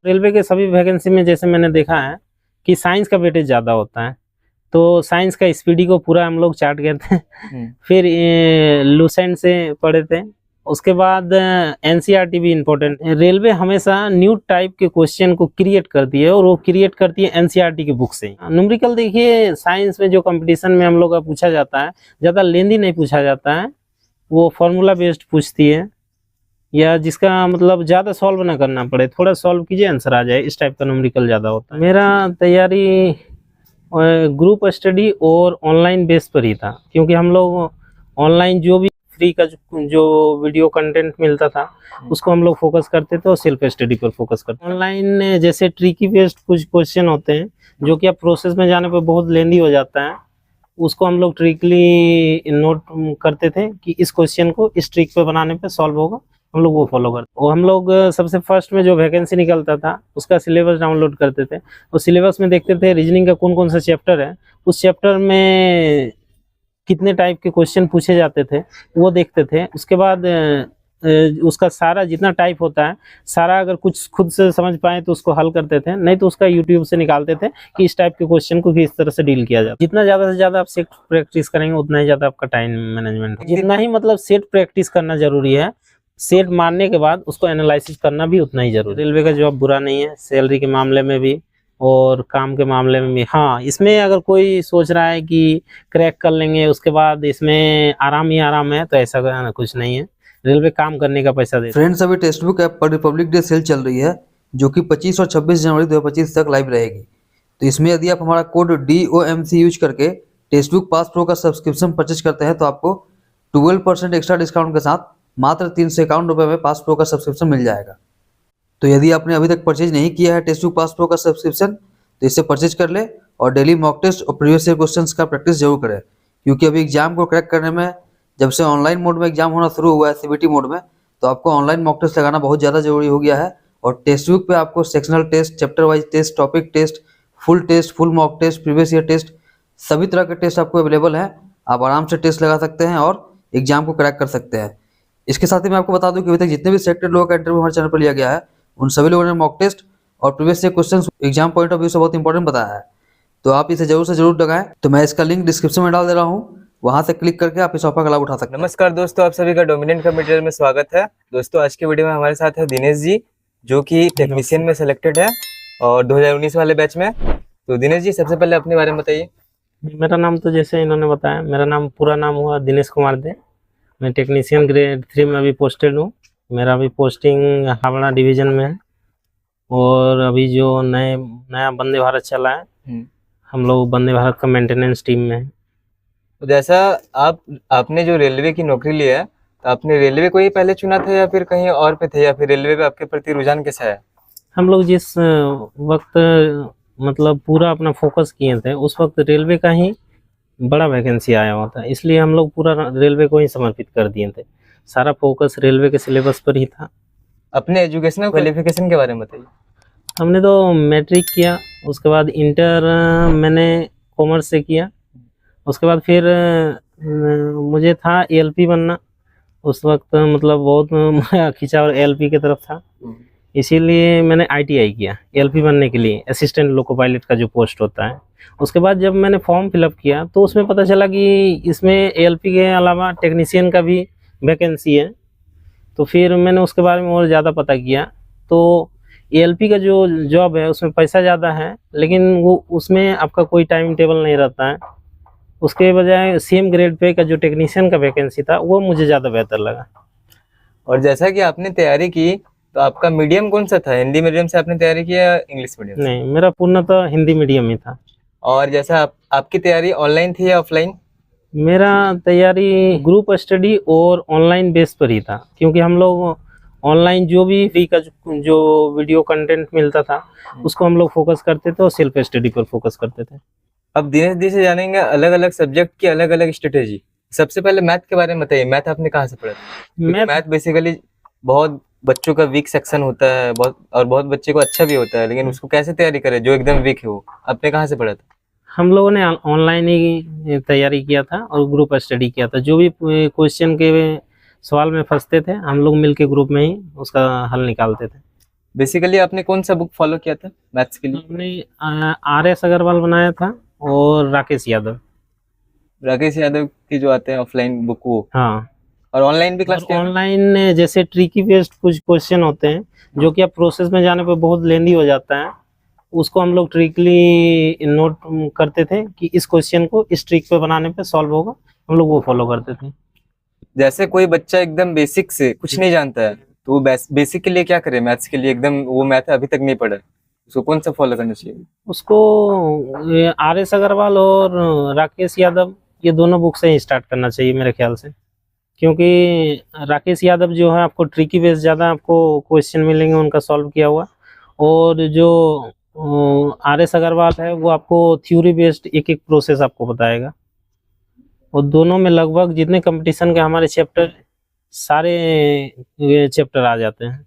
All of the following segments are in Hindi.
रेलवे के सभी वैकेंसी में जैसे मैंने देखा है कि साइंस का वेटेज ज़्यादा होता है, तो साइंस का स्पीडी को पूरा हम लोग चार्ट गए थे। फिर लूसेंट से पढ़े थे। उसके बाद एनसीईआरटी भी इम्पोर्टेंट है। रेलवे हमेशा न्यू टाइप के क्वेश्चन को क्रिएट करती है और वो क्रिएट करती है एनसीईआरटी की बुक से। न्यूमेरिकल देखिए, साइंस में जो कंपटीशन में हम लोग का पूछा जाता है, ज़्यादा लेंदी नहीं पूछा जाता है, वो फार्मूला बेस्ड पूछती है, या जिसका मतलब ज़्यादा सॉल्व ना करना पड़े, थोड़ा सॉल्व कीजिए आंसर आ जाए, इस टाइप का न्यूमेरिकल ज़्यादा होता है। मेरा तैयारी ग्रुप स्टडी और ऑनलाइन बेस पर ही था, क्योंकि हम लोग ऑनलाइन जो भी फ्री का जो वीडियो कंटेंट मिलता था उसको हम लोग फोकस करते थे और सेल्फ स्टडी पर फोकस करते। ऑनलाइन जैसे ट्रिकी बेस्ड कुछ क्वेश्चन होते हैं जो कि आप प्रोसेस में जाने पर बहुत लेंदी हो जाता है, उसको हम लोग ट्रिकली नोट करते थे कि इस क्वेश्चन को इस ट्रिक पे बनाने पे सॉल्व होगा, हम लोग वो फॉलो करते। और हम लोग सबसे फर्स्ट में जो वैकेंसी निकलता था उसका सिलेबस डाउनलोड करते थे और सिलेबस में देखते थे रीजनिंग का कौन कौन सा चैप्टर है, उस चैप्टर में कितने टाइप के क्वेश्चन पूछे जाते थे वो देखते थे। उसके बाद उसका सारा जितना टाइप होता है सारा अगर कुछ खुद से समझ पाए तो उसको हल करते थे, नहीं तो उसका यूट्यूब से निकालते थे कि इस टाइप के क्वेश्चन को किस तरह से डील किया जाए। जितना ज़्यादा से ज़्यादा आप सेट प्रैक्टिस करेंगे उतना ही ज़्यादा आपका टाइम मैनेजमेंट हो। जितना ही मतलब सेट प्रैक्टिस करना जरूरी है, सेट मारने के बाद उसको एनालिसिस करना भी उतना ही जरूरी। रेलवे का जॉब बुरा नहीं है, सैलरी के मामले में भी और काम के मामले में भी। हाँ, इसमें अगर कोई सोच रहा है कि क्रैक कर लेंगे उसके बाद इसमें आराम ही आराम है, तो ऐसा कुछ नहीं है। रेलवे काम करने का पैसा देता है। फ्रेंड्स, अभी टेक्स्ट बुक ऐप पर रिपब्लिक डे सेल चल रही है जो कि 25 और 26 जनवरी 2025 तक लाइव रहेगी। तो इसमें यदि आप हमारा कोड DOMC यूज करके टेक्स्ट बुक पास प्रो का सब्सक्रिप्शन परचेज करते हैं तो आपको 12% एक्स्ट्रा डिस्काउंट के साथ मात्र 351 रुपये में पास प्रो का सब्सक्रिप्शन मिल जाएगा। तो यदि आपने अभी तक परचेज नहीं किया है टेक्स्ट बुक पास प्रो का सब्सक्रिप्शन तो इसे परचेज कर ले और डेली मॉक टेस्ट और प्रीवियस ईयर क्वेश्चंस का प्रैक्टिस जरूर करें, क्योंकि अभी एग्जाम को क्रैक करने में जब से ऑनलाइन मोड में एग्जाम होना शुरू हुआ है CBT मोड में, तो आपको ऑनलाइन मॉक टेस्ट लगाना बहुत ज़्यादा जरूरी हो गया है। और टेक्स्ट बुक पे आपको sectional test, chapter wise test, topic test, full mock test, previous year test, सभी तरह के टेस्ट आपको अवेलेबल हैं। आप आराम से टेस्ट लगा सकते हैं और एग्जाम को क्रैक कर सकते हैं। इसके साथ ही मैं आपको बता दूं कि अभी तक जितने भी सिलेक्टेड लोगों का इंटरव्यू हमारे चैनल पर लिया गया है उन सभी लोगों ने मॉक टेस्ट और previous year questions exam point of view से बहुत इंपॉर्टेंट बताया है, तो आप इसे जरूर से जरूर लगाएं। तो मैं इसका लिंक डिस्क्रिप्शन में डाल दे रहा हूँ, वहां से क्लिक करके आप इस ऑफर का लाभ उठा सकते हैं। नमस्कार दोस्तों, आप सभी का डोमिनेंट का मटेरियल में स्वागत है। दोस्तों, आज के वीडियो में हमारे साथ है दिनेश जी, जो कि टेक्नीशियन में सिलेक्टेड है और 2019 वाले बैच में। तो दिनेश जी, सबसे पहले अपने बारे में बताइए। मेरा नाम तो जैसे इन्होंने बताया, मेरा नाम पूरा नाम हुआ दिनेश कुमार दे। मैं टेक्नीशियन ग्रेड 3 में अभी पोस्टेड हूँ। मेरा अभी पोस्टिंग हावड़ा डिवीजन में है और अभी जो नया वंदे भारत चला है, हम लोग वंदे भारत का मेंटेनेंस टीम में है। तो जैसा आपने जो रेलवे की नौकरी ली है, तो आपने रेलवे को ही पहले चुना था या फिर कहीं और पे थे, या फिर रेलवे पे आपके प्रति रुझान कैसा है? हम लोग जिस वक्त मतलब पूरा अपना फोकस किए थे उस वक्त रेलवे का ही बड़ा वैकेंसी आया हुआ था, इसलिए हम लोग पूरा रेलवे को ही समर्पित कर दिए थे। सारा फोकस रेलवे के सिलेबस पर ही था। अपने एजुकेशनल क्वालिफिकेशन के बारे में बताइए। हमने तो मैट्रिक किया, उसके बाद इंटर मैंने कॉमर्स से किया। उसके बाद फिर मुझे था ALP बनना, उस वक्त मतलब बहुत खिंचाव ALP की तरफ था, इसीलिए मैंने ITI किया ALP बनने के लिए, असिस्टेंट लोको पायलट का जो पोस्ट होता है। उसके बाद जब मैंने फॉर्म फिलअप किया तो उसमें पता चला कि इसमें ALP के अलावा टेक्नीशियन का भी वैकेंसी है, तो फिर मैंने उसके बारे में और ज़्यादा पता किया। तो ALP का जो जॉब है उसमें पैसा ज़्यादा है, लेकिन वो उसमें आपका कोई टाइम टेबल नहीं रहता है। उसके बजाय सेम ग्रेड पे का जो टेक्नीशियन का वैकेंसी था वो मुझे ज़्यादा बेहतर लगा। और जैसा कि आपने तैयारी की, तो आपका मीडियम कौन सा था? हिंदी मीडियम से आपने तैयारी की या इंग्लिश मीडियम से? नहीं, मेरा पूर्णतः हिंदी मीडियम ही था। और जैसा आपकी तैयारी ऑनलाइन थी या ऑफलाइन? मेरा तैयारी ग्रुप स्टडी और ऑनलाइन बेस पर ही था, क्योंकि हम लोग ऑनलाइन जो भी फ्री का जो वीडियो कंटेंट मिलता था उसको हम लोग फोकस करते थे और सेल्फ स्टडी पर फोकस करते थे। अब दिनेश जी से जानेंगे अलग अलग सब्जेक्ट की अलग अलग स्ट्रेटेजी। सबसे पहले मैथ के बारे में बताइए, मैथ आपने कहाँ से पढ़ा था? मैथ बेसिकली बहुत बच्चों का वीक सेक्शन होता है, बहुत बच्चे को अच्छा भी होता है, लेकिन उसको कैसे तैयारी करें जो एकदम वीक है वो? आपने कहाँ से पढ़ा था? हम लोगों ने ऑनलाइन ही तैयारी किया था और ग्रुप स्टडी किया था। जो भी क्वेश्चन के सवाल में फंसते थे हम लोग मिलके ग्रुप में ही उसका हल निकालते थे। बेसिकली आपने कौन सा बुक फॉलो किया था मैथ्स के लिए? हमने RS अग्रवाल बनाया था और राकेश यादव। राकेश यादव की जो आते हैं ऑफलाइन बुक वो, हाँ, और ऑनलाइन भी क्लास? ऑनलाइन जैसे ट्रिकी बेस्ड कुछ क्वेश्चन होते हैं जो कि अब प्रोसेस में जाने पे बहुत लेंदी हो जाता है, उसको हम लोग ट्रिकली नोट करते थे कि इस क्वेश्चन को इस ट्रिक पे बनाने पे सॉल्व होगा, हम लोग वो फॉलो करते थे। जैसे कोई बच्चा एकदम बेसिक से कुछ नहीं जानता है तो वो बेसिक के लिए क्या करे? मैथ्स के लिए एकदम वो मैथ अभी तक नहीं पढ़ा, उसको कौन सा फॉलो करना चाहिए? उसको RS अग्रवाल और राकेश यादव, ये दोनों बुक से ही स्टार्ट करना चाहिए मेरे ख्याल से, क्योंकि राकेश यादव जो है आपको ट्रिकी बेस ज़्यादा आपको क्वेश्चन मिलेंगे उनका सॉल्व किया हुआ, और जो RS अग्रवाल है वो आपको थ्योरी बेस्ड एक एक प्रोसेस आपको बताएगा। और दोनों में लगभग जितने कंपटीशन के हमारे चैप्टर, सारे चैप्टर आ जाते हैं।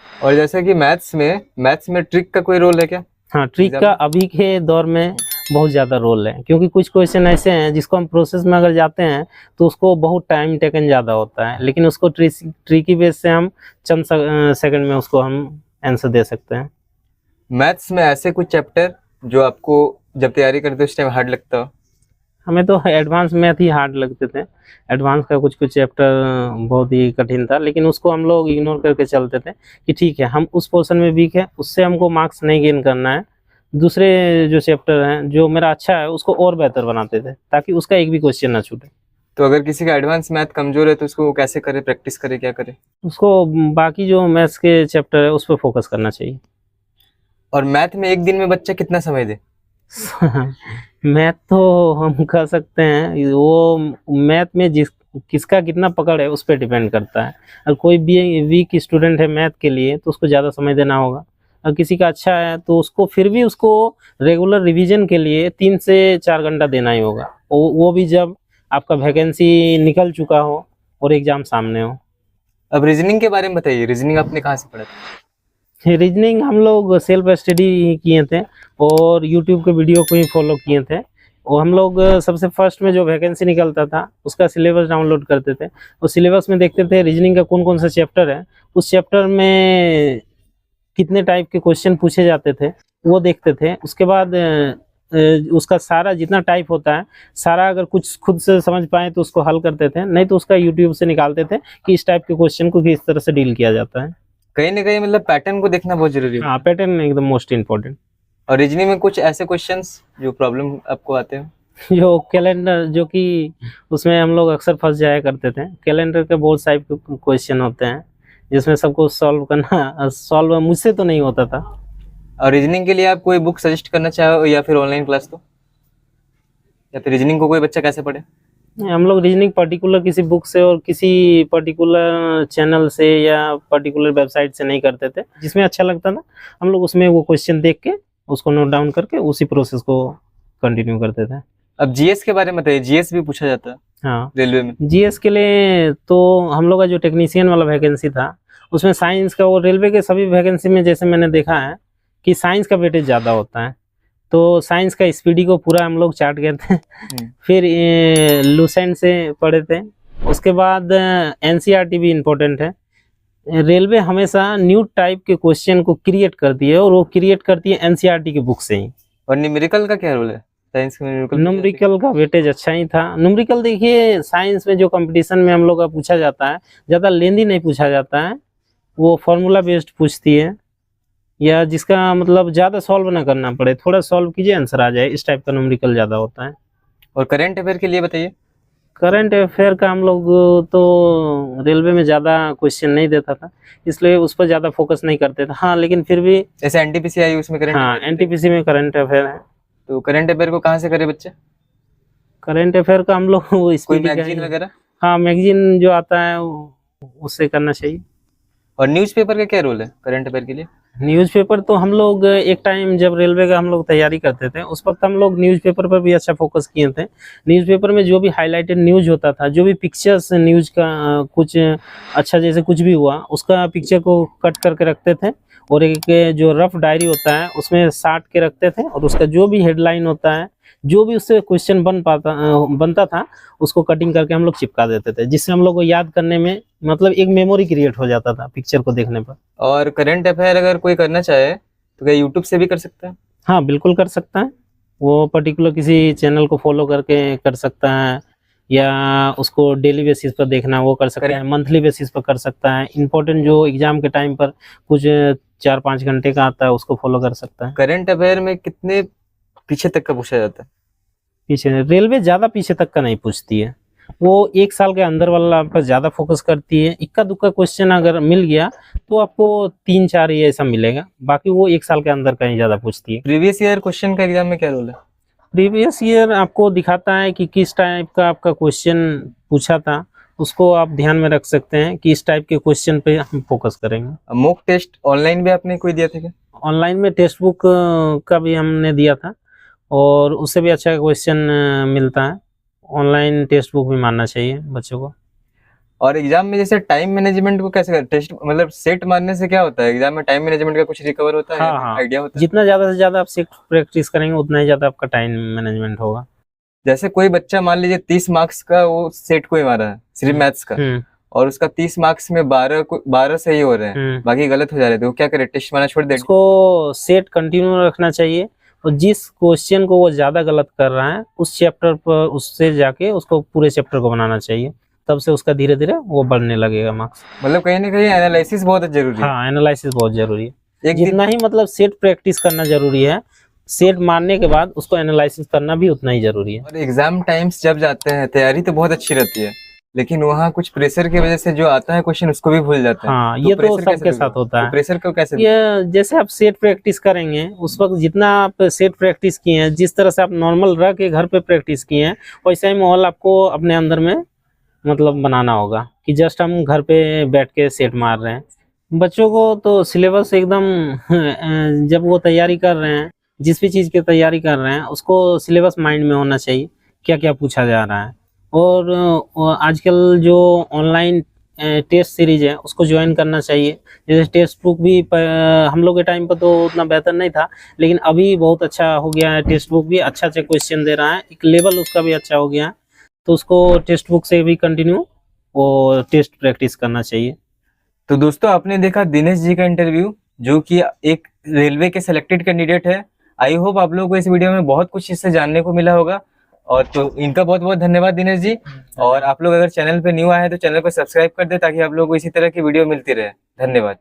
और जैसे कि मैथ्स में ट्रिक का कोई रोल है क्या? हाँ, ट्रिक का अभी के दौर में बहुत ज़्यादा रोल है, क्योंकि कुछ क्वेश्चन ऐसे हैं जिसको हम प्रोसेस में अगर जाते हैं तो उसको बहुत टाइम टेकन ज़्यादा होता है, लेकिन उसको ट्रिकी बेस से हम चंद सेकंड में उसको हम आंसर दे सकते हैं। मैथ्स में ऐसे कुछ चैप्टर जो आपको जब तैयारी करते उस टाइम हार्ड लगता हो? हमें तो एडवांस मैथ ही हार्ड लगते थे। एडवांस का कुछ कुछ चैप्टर बहुत ही कठिन था, लेकिन उसको हम लोग इग्नोर करके चलते थे कि ठीक है हम उस पोर्शन में वीक है, उससे हमको मार्क्स नहीं गेन करना है, दूसरे जो चैप्टर हैं जो मेरा अच्छा है उसको और बेहतर बनाते थे ताकि उसका एक भी क्वेश्चन ना छूटे। तो अगर किसी का एडवांस मैथ कमजोर है तो उसको कैसे करे, प्रैक्टिस करे, क्या करे? उसको बाकी जो मैथ्स के चैप्टर है उस पर फोकस करना चाहिए। और मैथ में एक दिन में बच्चा कितना समय दे? मैथ तो हम कह सकते हैं वो मैथ में किसका कितना पकड़ है उस पर डिपेंड करता है। अगर कोई भी वीक स्टूडेंट है मैथ के लिए तो उसको ज़्यादा समय देना होगा, और किसी का अच्छा है तो उसको फिर भी उसको रेगुलर रिवीजन के लिए 3 से 4 घंटा देना ही होगा, वो भी जब आपका वैकेंसी निकल चुका हो और एग्ज़ाम सामने हो। अब रीजनिंग के बारे में बताइए, रीजनिंग आपने कहाँ से पढ़ा था? रीजनिंग हम लोग सेल्फ स्टडी किए थे और यूट्यूब के वीडियो को ही फॉलो किए थे, और हम लोग सबसे फर्स्ट में जो वैकेंसी निकलता था उसका सिलेबस डाउनलोड करते थे, उस सिलेबस में देखते थे रीजनिंग का कौन कौन सा चैप्टर है, उस चैप्टर में कितने टाइप के क्वेश्चन पूछे जाते थे वो देखते थे। उसके बाद उसका सारा जितना टाइप होता है सारा अगर कुछ खुद से समझ पाए तो उसको हल करते थे, नहीं तो उसका यूट्यूब से निकालते थे कि इस टाइप के क्वेश्चन को किस तरह से डील किया जाता है। कहीं ना कहीं मतलब पैटर्न को देखना बहुत जरूरी है। हाँ, पैटर्न एकदम मोस्ट इम्पोर्टेंट। और रीजनिंग में कुछ ऐसे क्वेश्चंस जो प्रॉब्लम आपको आते हैं? जो कैलेंडर, जो कि उसमें हम लोग अक्सर फंस जाया करते थे। कैलेंडर के बहुत टाइप के क्वेश्चन होते हैं जिसमें सबको सॉल्व करना, सॉल्व मुझसे तो नहीं होता था। और रीजनिंग के लिए आप कोई बुक सजेस्ट करना चाहो या फिर ऑनलाइन क्लास, तो या फिर रीजनिंग को कोई बच्चा कैसे पढ़े? हम लोग रीजनिंग पर्टिकुलर किसी बुक से और किसी पर्टिकुलर चैनल से या पर्टिकुलर वेबसाइट से नहीं करते थे, जिसमें अच्छा लगता था हम लोग उसमें वो क्वेश्चन देख के उसको नोट डाउन करके उसी प्रोसेस को कंटिन्यू करते थे। अब जीएस के बारे में बताइए, जीएस भी पूछा जाता है हाँ, रेलवे में। जीएस के लिए तो हम लोग का जो टेक्नीशियन वाला वैकेंसी था उसमें साइंस का, और रेलवे के सभी वैकेंसी में जैसे मैंने देखा है कि साइंस का वेटेज ज़्यादा होता है, तो साइंस का स्पीडी को पूरा हम लोग चार्ट गए थे। फिर लूसेंट से पढ़े थे, उसके बाद एनसीईआरटी भी इम्पोर्टेंट है। रेलवे हमेशा न्यू टाइप के क्वेश्चन को क्रिएट करती है और वो क्रिएट करती है एनसीईआरटी की बुक से ही। और न्यूमेरिकल का क्या रोल है साइंस में? न्यूमेरिकल का वेटेज अच्छा ही था। न्यूमेरिकल देखिए साइंस में जो कंपटीशन में हम लोग का पूछा जाता है ज़्यादा लेंदी नहीं पूछा जाता है, वो फॉर्मूला बेस्ड पूछती है, या जिसका मतलब ज़्यादा सॉल्व ना करना पड़े, थोड़ा सॉल्व कीजिए आंसर आ जाए, इस टाइप का न्यूमेरिकल ज़्यादा होता है। और करंट अफेयर के लिए बताइए। करंट अफेयर का हम लोग तो रेलवे में ज़्यादा क्वेश्चन नहीं देता था, इसलिए उस पर ज़्यादा फोकस नहीं करते थे। हाँ, लेकिन फिर भी जैसे एनटीपीसी आई उसमें करंट, हाँ एनटीपीसी में करंट अफेयर है। तो करंट अफेयर को कहाँ से करे बच्चे? करंट अफेयर का हम लोग वो कोई मैगजीन वगैरह? हाँ, मैगजीन जो आता है उससे करना चाहिए। और न्यूज़पेपर का क्या रोल है करंट अफेयर के लिए? न्यूज़पेपर तो हम लोग एक टाइम जब रेलवे का हम लोग तैयारी करते थे उस वक्त हम लोग न्यूज़पेपर पर भी अच्छा फोकस किए थे। न्यूज़पेपर में जो भी हाईलाइटेड न्यूज़ होता था, जो भी पिक्चर्स न्यूज़ का कुछ अच्छा जैसे कुछ भी हुआ उसका पिक्चर को कट करके रखते थे और एक जो रफ डायरी होता है उसमें साट के रखते थे, और उसका जो भी हेडलाइन होता है, जो भी उससे क्वेश्चन बनता था, उसको कटिंग करके हम लोग चिपका देते थे, जिससे हम लोग को याद करने में मतलब एक मेमोरी क्रिएट हो जाता था पिक्चर को देखने पर। और करंट अफेयर अगर कोई करना चाहे तो क्या यूट्यूब से भी कर सकता है? हाँ बिल्कुल कर सकता है, वो पर्टिकुलर किसी चैनल को फॉलो करके कर सकता है, या उसको डेली बेसिस पर देखना वो कर सकता है, मंथली बेसिस पर कर सकता है, इम्पोर्टेंट जो एग्जाम के टाइम पर कुछ 4-5 घंटे का आता है उसको फॉलो कर सकता है। करंट अफेयर में कितने पीछे तक का पूछा जाता है? पीछे रेलवे ज्यादा पीछे तक का नहीं पूछती है, वो 1 साल के अंदर वाला पर ज्यादा फोकस करती है। इक्का दुक्का क्वेश्चन अगर मिल गया तो आपको 3-4 ही ऐसा मिलेगा, बाकी वो 1 साल के अंदर का ही ज्यादा पूछती है। प्रीवियस ईयर क्वेश्चन का एग्जाम में क्या रोल है? प्रीवियस ईयर आपको दिखाता है कि किस टाइप का आपका क्वेश्चन पूछा था, उसको आप ध्यान में रख सकते हैं कि इस टाइप के क्वेश्चन पे हम फोकस करेंगे। मॉक टेस्ट ऑनलाइन भी आपने कोई दिया था क्या? ऑनलाइन में टेक्स्ट बुक का भी हमने दिया था, और उससे भी अच्छा क्वेश्चन मिलता है। ऑनलाइन टेक्स्ट बुक भी मानना चाहिए बच्चों को। और एग्जाम में जैसे टाइम मैनेजमेंट को कैसे टेस्ट मतलब सेट मारने से क्या होता है? एग्जाम में टाइम मैनेजमेंट का कुछ रिकवर होता है? हाँ, हाँ। आइडिया होता है? जितना ज्यादा से ज्यादा आप सेट प्रैक्टिस करेंगे उतना ही ज्यादा आपका टाइम मैनेजमेंट होगा। जैसे कोई बच्चा मान लीजिए 30 मार्क्स का वो सेट को ही मारा है सिर्फ मैथ्स का, और उसका 30 मार्क्स में 12 सही हो रहे हैं, बाकी गलत हो जा रहे हैं, तो वो क्या करे? टेस्ट मारना छोड़ दे? उसको सेट कंटिन्यू रखना चाहिए, और जिस क्वेश्चन को वो ज्यादा गलत कर रहा है उस चैप्टर पर उससे जाके उसको पूरे चैप्टर को बनाना चाहिए, तब से उसका धीरे धीरे वो बढ़ने लगेगा मार्क्स। मतलब कहीं ना कहीं एनालिसिस बहुत जरूरी है। हाँ, एनालिसिस बहुत जरूरी है। जितना ही मतलब सेट प्रैक्टिस करना जरूरी है, सेट मारने के बाद उसको एनालिसिस करना भी उतना ही जरूरी है। और एग्जाम टाइम्स जब जाते हैं तैयारी तो बहुत अच्छी रहती है, लेकिन वहाँ कुछ प्रेशर की वजह से जो आता है क्वेश्चन उसको भी भूल जाते हैं। हाँ, ये तो सबके साथ होता है। प्रेशर को कैसे? ये जैसे आप सेट प्रैक्टिस करेंगे उस वक्त जितना आप सेट प्रैक्टिस किए हैं, जिस तरह से आप नॉर्मल रह के घर पे प्रैक्टिस किए हैं, वैसा ही माहौल आपको अपने अंदर में मतलब बनाना होगा कि जस्ट हम घर पे बैठ के सेट मार रहे हैं। बच्चों को तो सिलेबस एकदम जब वो तैयारी कर रहे हैं, जिस भी चीज़ की तैयारी कर रहे हैं, उसको सिलेबस माइंड में होना चाहिए क्या क्या पूछा जा रहा है। और आजकल जो ऑनलाइन टेस्ट सीरीज है उसको ज्वाइन करना चाहिए। जैसे टेक्स्ट बुक भी हम लोग के टाइम पर तो उतना बेहतर नहीं था, लेकिन अभी बहुत अच्छा हो गया है। टेक्स्ट बुक भी अच्छा क्वेश्चन दे रहा है, एक लेवल उसका भी अच्छा हो गया है, तो उसको टेक्स्ट बुक से भी कंटिन्यू वो टेस्ट प्रैक्टिस करना चाहिए। तो दोस्तों आपने देखा दिनेश जी का इंटरव्यू, जो कि एक रेलवे के सिलेक्टेड कैंडिडेट है। आई होप आप लोगों को इस वीडियो में बहुत कुछ इससे जानने को मिला होगा, और तो इनका बहुत बहुत धन्यवाद दिनेश जी। और आप लोग अगर चैनल पे न्यू आए हैं तो चैनल को सब्सक्राइब कर दे, ताकि आप लोगों को इसी तरह की वीडियो मिलती रहे। धन्यवाद।